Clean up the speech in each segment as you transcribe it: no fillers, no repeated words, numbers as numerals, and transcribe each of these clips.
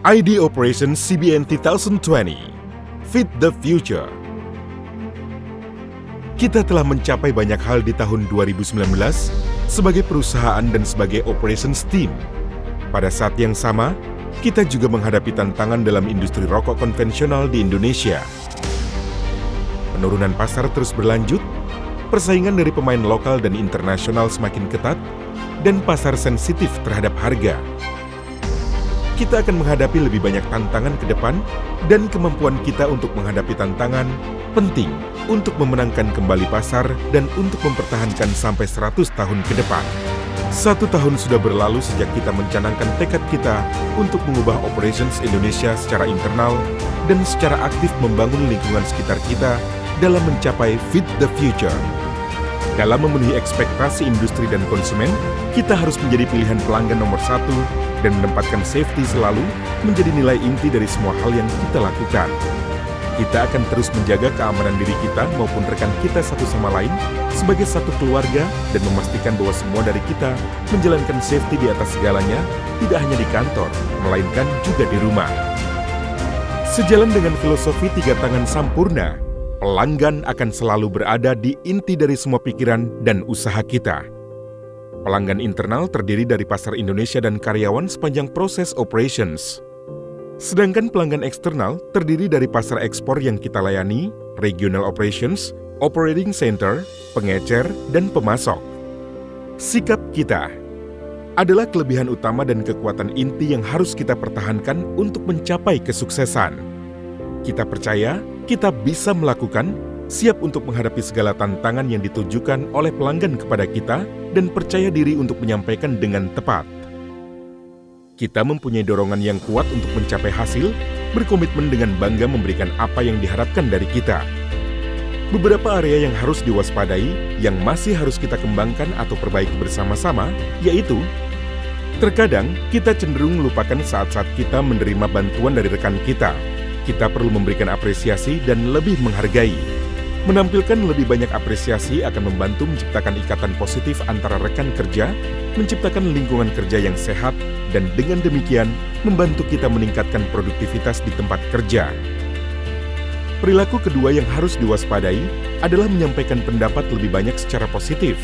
ID Operations CBN 2020 Fit the Future. Kita telah mencapai banyak hal di tahun 2019 sebagai perusahaan dan sebagai operations team. Pada saat yang sama, kita juga menghadapi tantangan dalam industri rokok konvensional di Indonesia. Penurunan pasar terus berlanjut, persaingan dari pemain lokal dan internasional semakin ketat, dan pasar sensitif terhadap harga. Kita akan menghadapi lebih banyak tantangan ke depan, dan kemampuan kita untuk menghadapi tantangan penting untuk memenangkan kembali pasar dan untuk mempertahankan sampai 100 tahun ke depan. 1 tahun sudah berlalu sejak kita mencanangkan tekad kita untuk mengubah operations Indonesia secara internal dan secara aktif membangun lingkungan sekitar kita dalam mencapai Fit the Future. Dalam memenuhi ekspektasi industri dan konsumen, kita harus menjadi pilihan pelanggan nomor 1 dan menempatkan safety selalu menjadi nilai inti dari semua hal yang kita lakukan. Kita akan terus menjaga keamanan diri kita maupun rekan kita satu sama lain sebagai satu keluarga dan memastikan bahwa semua dari kita menjalankan safety di atas segalanya, tidak hanya di kantor, melainkan juga di rumah. Sejalan dengan filosofi 3 tangan sampurna, pelanggan akan selalu berada di inti dari semua pikiran dan usaha kita. Pelanggan internal terdiri dari pasar Indonesia dan karyawan sepanjang proses operations. Sedangkan pelanggan eksternal terdiri dari pasar ekspor yang kita layani, regional operations, operating center, pengecer, dan pemasok. Sikap kita adalah kelebihan utama dan kekuatan inti yang harus kita pertahankan untuk mencapai kesuksesan. Kita percaya kita bisa melakukan, siap untuk menghadapi segala tantangan yang ditujukan oleh pelanggan kepada kita, dan percaya diri untuk menyampaikan dengan tepat. Kita mempunyai dorongan yang kuat untuk mencapai hasil, berkomitmen dengan bangga memberikan apa yang diharapkan dari kita. Beberapa area yang harus diwaspadai, yang masih harus kita kembangkan atau perbaiki bersama-sama, yaitu terkadang kita cenderung melupakan saat-saat kita menerima bantuan dari rekan kita. Kita perlu memberikan apresiasi dan lebih menghargai. Menampilkan lebih banyak apresiasi akan membantu menciptakan ikatan positif antara rekan kerja, menciptakan lingkungan kerja yang sehat, dan dengan demikian membantu kita meningkatkan produktivitas di tempat kerja. Perilaku kedua yang harus diwaspadai adalah menyampaikan pendapat lebih banyak secara positif.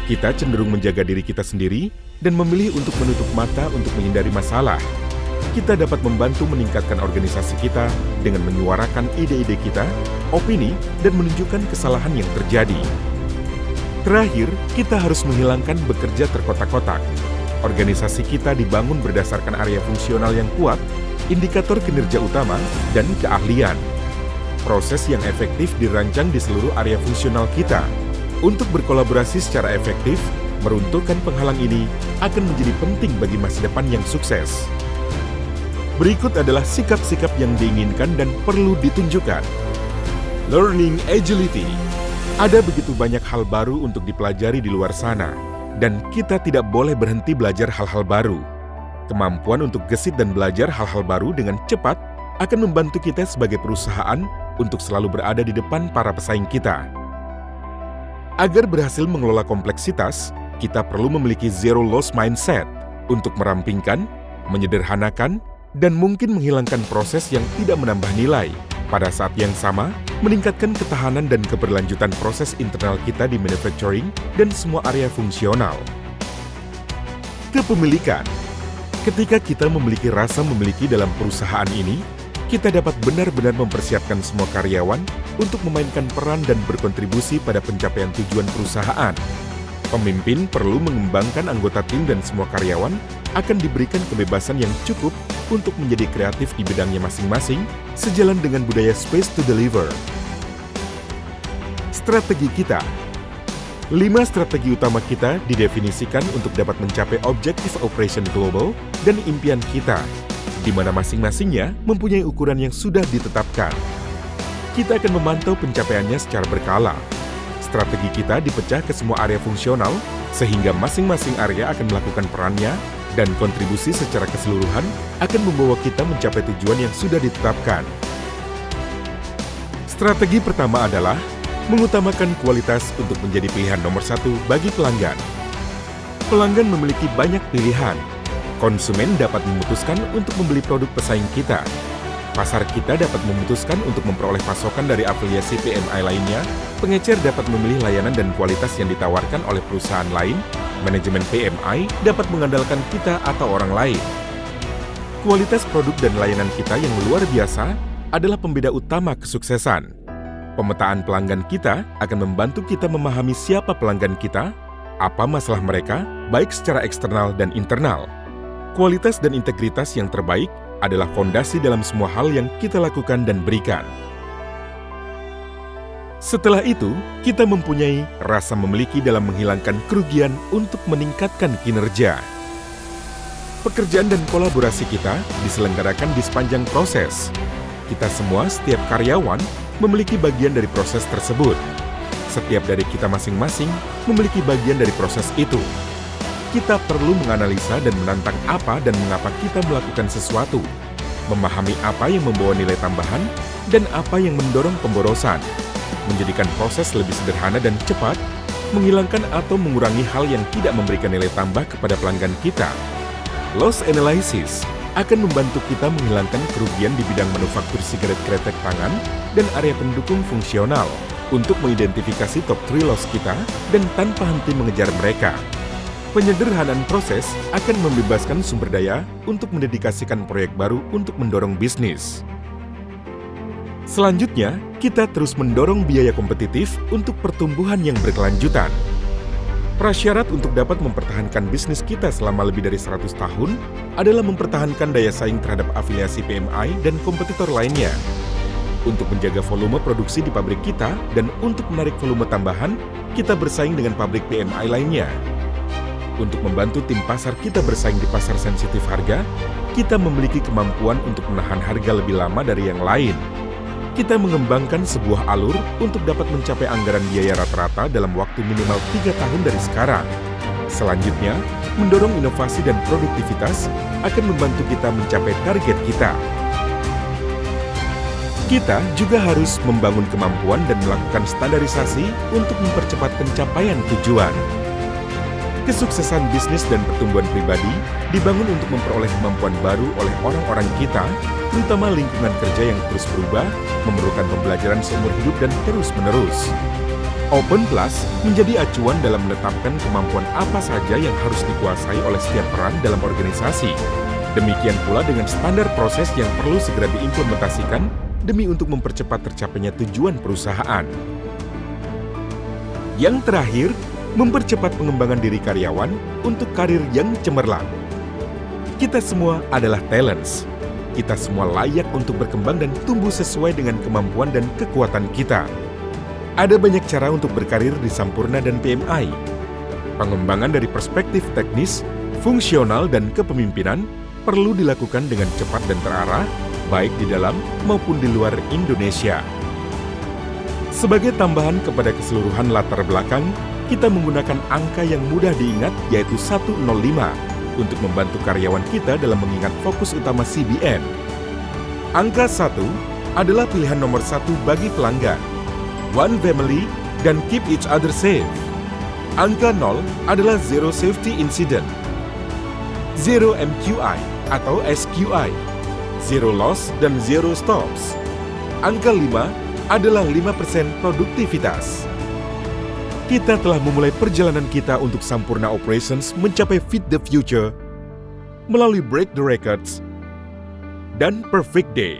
Kita cenderung menjaga diri kita sendiri dan memilih untuk menutup mata untuk menghindari masalah. Kita dapat membantu meningkatkan organisasi kita dengan menyuarakan ide-ide kita, opini, dan menunjukkan kesalahan yang terjadi. Terakhir, kita harus menghilangkan bekerja terkotak-kotak. Organisasi kita dibangun berdasarkan area fungsional yang kuat, indikator kinerja utama, dan keahlian. Proses yang efektif dirancang di seluruh area fungsional kita. Untuk berkolaborasi secara efektif, meruntuhkan penghalang ini akan menjadi penting bagi masa depan yang sukses. Berikut adalah sikap-sikap yang diinginkan dan perlu ditunjukkan. Learning agility. Ada begitu banyak hal baru untuk dipelajari di luar sana, dan kita tidak boleh berhenti belajar hal-hal baru. Kemampuan untuk gesit dan belajar hal-hal baru dengan cepat akan membantu kita sebagai perusahaan untuk selalu berada di depan para pesaing kita. Agar berhasil mengelola kompleksitas, kita perlu memiliki zero loss mindset untuk merampingkan, menyederhanakan, dan mungkin menghilangkan proses yang tidak menambah nilai. Pada saat yang sama, meningkatkan ketahanan dan keberlanjutan proses internal kita di manufacturing dan semua area fungsional. Kepemilikan. Ketika kita memiliki rasa memiliki dalam perusahaan ini, kita dapat benar-benar mempersiapkan semua karyawan untuk memainkan peran dan berkontribusi pada pencapaian tujuan perusahaan. Pemimpin perlu mengembangkan anggota tim dan semua karyawan akan diberikan kebebasan yang cukup untuk menjadi kreatif di bidangnya masing-masing, sejalan dengan budaya space to deliver. Strategi kita. 5 strategi utama kita didefinisikan untuk dapat mencapai objektif operation global dan impian kita, di mana masing-masingnya mempunyai ukuran yang sudah ditetapkan. Kita akan memantau pencapaiannya secara berkala. Strategi kita dipecah ke semua area fungsional, sehingga masing-masing area akan melakukan perannya, dan kontribusi secara keseluruhan akan membawa kita mencapai tujuan yang sudah ditetapkan. Strategi pertama adalah mengutamakan kualitas untuk menjadi pilihan nomor 1 bagi pelanggan. Pelanggan memiliki banyak pilihan. Konsumen dapat memutuskan untuk membeli produk pesaing kita. Pasar kita dapat memutuskan untuk memperoleh pasokan dari afiliasi PMI lainnya. Pengecer dapat memilih layanan dan kualitas yang ditawarkan oleh perusahaan lain. Manajemen PMI dapat mengandalkan kita atau orang lain. Kualitas produk dan layanan kita yang luar biasa adalah pembeda utama kesuksesan. Pemetaan pelanggan kita akan membantu kita memahami siapa pelanggan kita, apa masalah mereka, baik secara eksternal dan internal. Kualitas dan integritas yang terbaik adalah fondasi dalam semua hal yang kita lakukan dan berikan. Setelah itu, kita mempunyai rasa memiliki dalam menghilangkan kerugian untuk meningkatkan kinerja. Pekerjaan dan kolaborasi kita diselenggarakan di sepanjang proses. Kita semua, setiap karyawan, memiliki bagian dari proses tersebut. Setiap dari kita masing-masing memiliki bagian dari proses itu. Kita perlu menganalisa dan menantang apa dan mengapa kita melakukan sesuatu, memahami apa yang membawa nilai tambahan dan apa yang mendorong pemborosan, menjadikan proses lebih sederhana dan cepat, menghilangkan atau mengurangi hal yang tidak memberikan nilai tambah kepada pelanggan kita. Loss analysis akan membantu kita menghilangkan kerugian di bidang manufaktur sigaret kretek tangan dan area pendukung fungsional untuk mengidentifikasi top 3 loss kita dan tanpa henti mengejar mereka. Penyederhanaan proses akan membebaskan sumber daya untuk mendedikasikan proyek baru untuk mendorong bisnis. Selanjutnya, kita terus mendorong biaya kompetitif untuk pertumbuhan yang berkelanjutan. Prasyarat untuk dapat mempertahankan bisnis kita selama lebih dari 100 tahun adalah mempertahankan daya saing terhadap afiliasi PMI dan kompetitor lainnya. Untuk menjaga volume produksi di pabrik kita dan untuk menarik volume tambahan, kita bersaing dengan pabrik PMI lainnya. Untuk membantu tim pasar kita bersaing di pasar sensitif harga, kita memiliki kemampuan untuk menahan harga lebih lama dari yang lain. Kita mengembangkan sebuah alur untuk dapat mencapai anggaran biaya rata-rata dalam waktu minimal 3 tahun dari sekarang. Selanjutnya, mendorong inovasi dan produktivitas akan membantu kita mencapai target kita. Kita juga harus membangun kemampuan dan melakukan standarisasi untuk mempercepat pencapaian tujuan. Kesuksesan bisnis dan pertumbuhan pribadi dibangun untuk memperoleh kemampuan baru oleh orang-orang kita, terutama lingkungan kerja yang terus berubah, memerlukan pembelajaran seumur hidup dan terus-menerus. Open Plus menjadi acuan dalam menetapkan kemampuan apa saja yang harus dikuasai oleh setiap peran dalam organisasi. Demikian pula dengan standar proses yang perlu segera diimplementasikan demi untuk mempercepat tercapainya tujuan perusahaan. Yang terakhir, mempercepat pengembangan diri karyawan untuk karir yang cemerlang. Kita semua adalah talents. Kita semua layak untuk berkembang dan tumbuh sesuai dengan kemampuan dan kekuatan kita. Ada banyak cara untuk berkarir di Sampoerna dan PMI. Pengembangan dari perspektif teknis, fungsional, dan kepemimpinan perlu dilakukan dengan cepat dan terarah, baik di dalam maupun di luar Indonesia. Sebagai tambahan kepada keseluruhan latar belakang, kita menggunakan angka yang mudah diingat yaitu 105 untuk membantu karyawan kita dalam mengingat fokus utama CBN. Angka 1 adalah pilihan nomor 1 bagi pelanggan. One family dan keep each other safe. Angka 0 adalah zero safety incident. Zero MQI atau SQI. Zero loss dan zero stops. Angka 5 adalah 5% produktivitas. Kita telah memulai perjalanan kita untuk Sampoerna Operations mencapai Fit the Future melalui Break the Records dan Perfect Day.